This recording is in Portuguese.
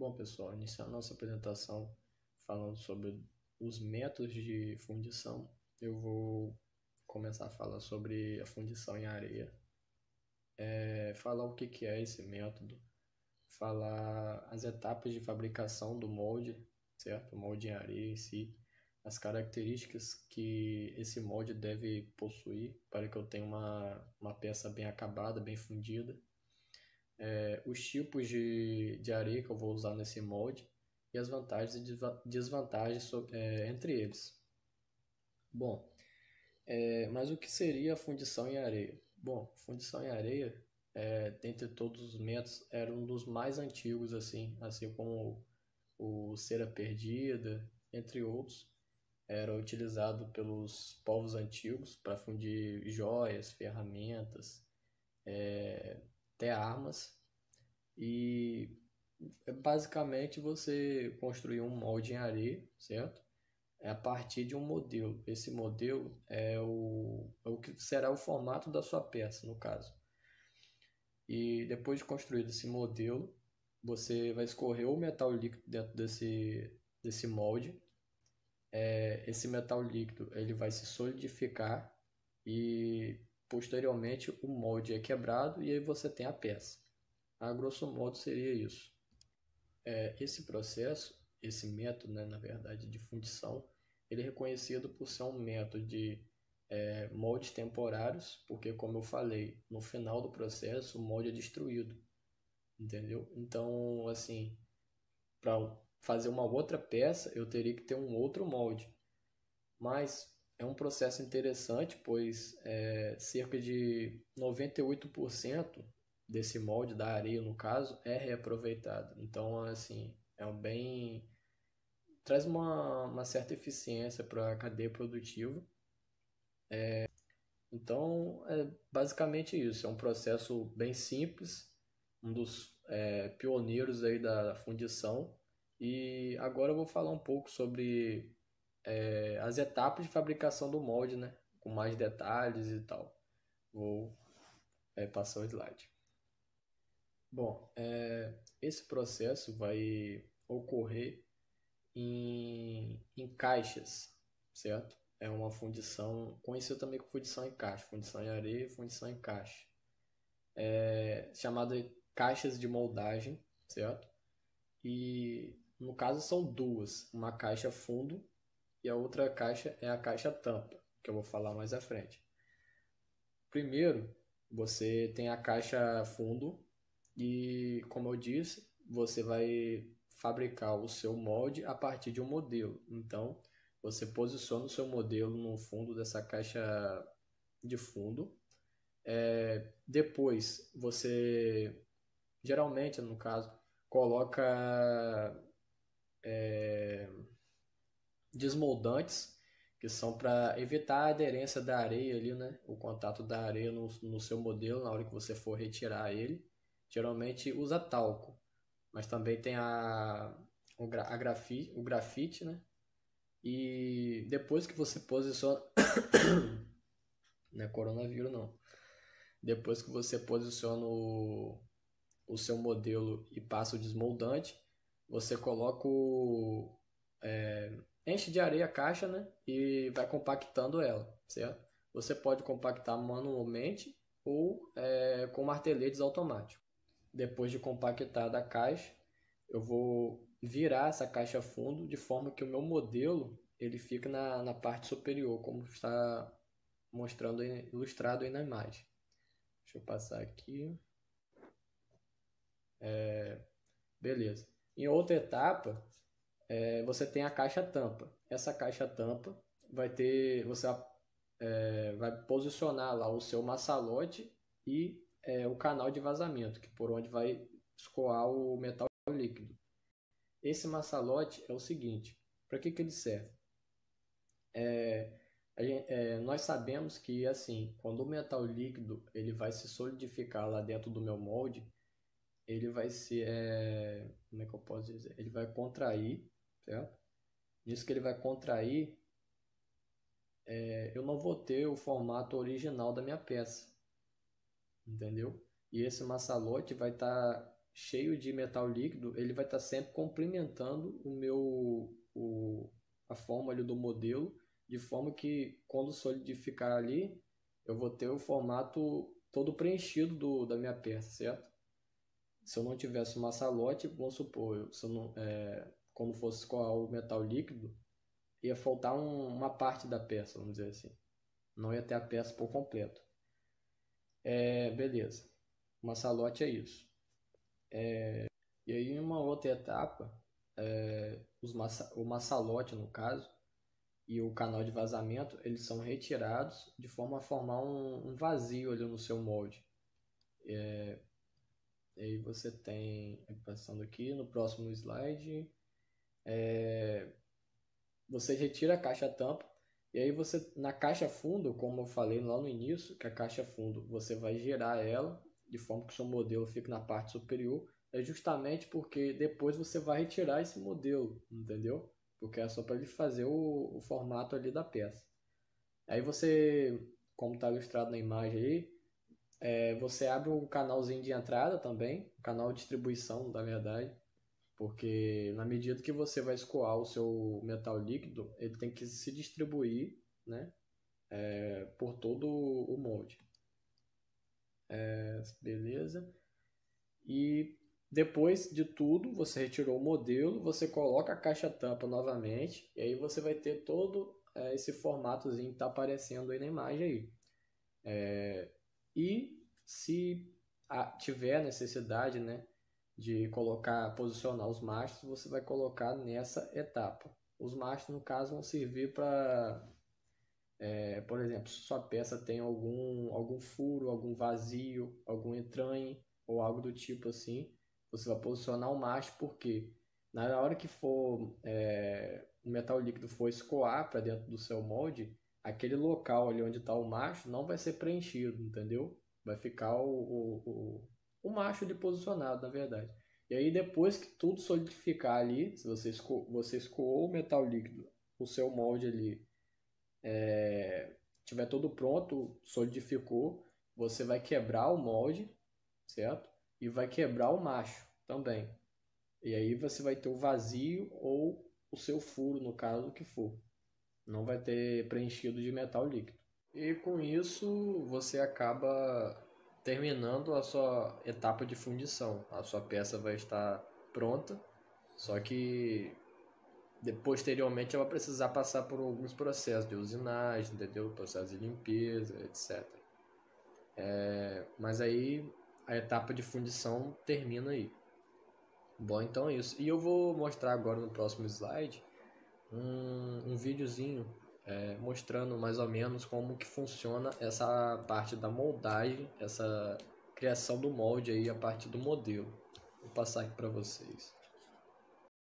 Bom, pessoal, iniciando nossa apresentação falando sobre os métodos de fundição, eu vou começar a falar sobre a fundição em areia, falar o que é esse método, falar as etapas de fabricação do molde, certo? O molde em areia em si, as características que esse molde deve possuir para que eu tenha uma peça bem acabada, bem fundida, os tipos de areia que eu vou usar nesse molde e as vantagens e desvantagens entre eles. Bom, mas o que seria a fundição em areia? Bom, fundição em areia, dentre todos os métodos, era um dos mais antigos, assim como o cera perdida, entre outros. Era utilizado pelos povos antigos para fundir joias, ferramentas, até armas. E basicamente você construir um molde em areia, certo? É a partir de um modelo. Esse modelo é o que será o formato da sua peça, no caso. E depois de construído esse modelo, você vai escorrer o metal líquido dentro desse molde. Esse metal líquido ele vai se solidificar e posteriormente o molde é quebrado e aí você tem a peça. A grosso modo seria isso. Esse processo, esse método, né, na verdade, de fundição, ele é reconhecido por ser um método de moldes temporários, porque, como eu falei, no final do processo o molde é destruído, entendeu? Então, assim, para fazer uma outra peça, eu teria que ter um outro molde. Mas é um processo interessante, pois cerca de 98% desse molde da areia, no caso, é reaproveitado. Então, assim, traz uma certa eficiência para a cadeia produtiva. Então, é basicamente isso. É um processo bem simples, um dos pioneiros aí da fundição. E agora eu vou falar um pouco sobre as etapas de fabricação do molde, né? Com mais detalhes e tal. Vou passar o slide. Bom, esse processo vai ocorrer em caixas, certo? É uma fundição, conhecida também como fundição em caixa, fundição em areia, fundição em caixa. Chamada caixas de moldagem, certo? E no caso são duas, uma caixa fundo e a outra caixa é a caixa tampa, que eu vou falar mais à frente. Primeiro, você tem a caixa fundo e, como eu disse, você vai fabricar o seu molde a partir de um modelo. Então, você posiciona o seu modelo no fundo dessa caixa de fundo. Depois, você, geralmente, no caso, coloca desmoldantes, que são para evitar a aderência da areia ali, né? O contato da areia no seu modelo na hora que você for retirar ele. Geralmente usa talco, mas também tem o grafite, né? E depois que você posiciona. Não é coronavírus, não. Depois que você posiciona o seu modelo e passa o desmoldante, você coloca enche de areia a caixa, né? E vai compactando ela, certo? Você pode compactar manualmente ou com marteletes automáticos. Depois de compactar a caixa, eu vou virar essa caixa fundo de forma que o meu modelo ele fica na parte superior, como está mostrando ilustrado aí na imagem. Deixa eu passar aqui. Beleza. Em outra etapa, você tem a caixa tampa. Essa caixa tampa você vai posicionar lá o seu maçalote e o canal de vazamento, que por onde vai escoar o metal líquido. Esse maçalote é o seguinte, para que ele serve? Nós sabemos que assim, quando o metal líquido ele vai se solidificar lá dentro do meu molde, ele vai ser, como é que eu posso dizer? Ele vai contrair, certo? Nisso que ele vai contrair, eu não vou ter o formato original da minha peça, entendeu? E esse maçalote vai estar cheio de metal líquido, ele vai estar sempre complementando a forma ali do modelo, de forma que quando solidificar ali, eu vou ter o formato todo preenchido da minha peça, certo? Se eu não tivesse o maçalote, vamos supor, se eu não, quando fosse coar o metal líquido, ia faltar uma parte da peça, vamos dizer assim. Não ia ter a peça por completo. Beleza. O maçalote é isso. E aí, em uma outra etapa, o maçalote, no caso, e o canal de vazamento, eles são retirados de forma a formar um vazio ali no seu molde. E aí você tem, passando aqui no próximo slide, você retira a caixa tampa, e aí você, na caixa fundo, como eu falei lá no início, que a caixa fundo você vai girar ela de forma que o seu modelo fique na parte superior, é justamente porque depois você vai retirar esse modelo, entendeu? Porque é só para ele fazer o formato ali da peça. Aí você, como está ilustrado na imagem aí, você abre um canalzinho de entrada também, um canal de distribuição, na verdade, porque na medida que você vai escoar o seu metal líquido, ele tem que se distribuir, né, por todo o molde. Beleza. E depois de tudo, você retirou o modelo, você coloca a caixa tampa novamente, e aí você vai ter todo esse formatozinho que está aparecendo aí na imagem aí. E se tiver necessidade, né, de posicionar os machos, você vai colocar nessa etapa. Os machos, no caso, vão servir para, por exemplo, se sua peça tem algum furo, algum vazio, algum entranhe ou algo do tipo assim, você vai posicionar o macho, porque na hora que o metal líquido for escoar para dentro do seu molde, aquele local ali onde está o macho não vai ser preenchido, entendeu? Vai ficar o macho ali posicionado, na verdade. E aí depois que tudo solidificar ali, se você escoou o metal líquido, o seu molde ali tiver todo pronto, solidificou, você vai quebrar o molde, certo? E vai quebrar o macho também. E aí você vai ter o vazio ou o seu furo, no caso que for. Não vai ter preenchido de metal líquido. E com isso você acaba terminando a sua etapa de fundição. A sua peça vai estar pronta, só que posteriormente ela vai precisar passar por alguns processos de usinagem, entendeu? Processo de limpeza, etc. Mas aí a etapa de fundição termina aí. Bom, então é isso. E eu vou mostrar agora no próximo slide um videozinho mostrando mais ou menos como que funciona essa parte da moldagem, essa criação do molde aí a partir do modelo. Vou passar aqui para vocês.